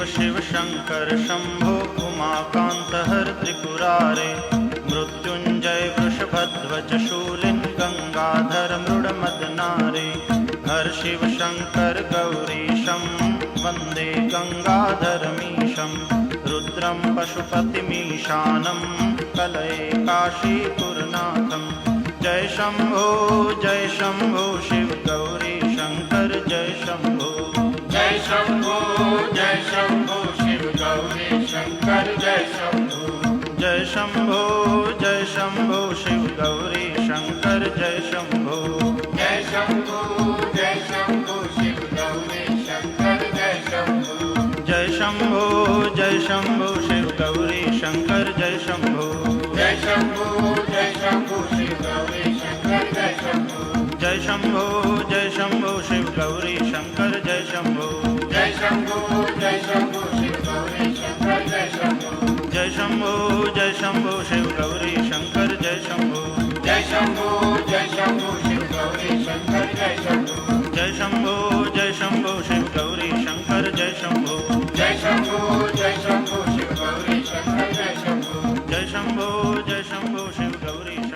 शिव शंकर शंभो उमाकांत हर त्रिपुरारे मृत्युंजय वृषभध्वज शूलिन गंगाधर मृडमदनारे हर शिव शंकर गौरीशं वंदे गंगाधरमीशं रुद्रं पशुपतिमीशानं कलये काशीपुरनाथं जय शंभो शिव गौरी शंकर जय शंभो शिव गौरी शंकर जय शंभो जय शंभो शिव गौरी शंकर जय शंभो जय शंभो शिव गौरी शंकर जय शंभो जय शंभो शिव गौरी शंकर जय शंभो जय शंभो शिव गौरी शंकर जय शंभो जय शंभो शिव गौरी शंकर जय शंभो जय शंभो शिव गौरी शंकर जय शंभो जय शंभो शिव गौरी शंकर जय शंभो जय शंभो शिव गौरी शंकर जय शंभो जय शंभो शिव गौरी शंकर जय शंभो जय शंभो शिव गौरी शंकर जय शंभो जय शंभो शिव गौरी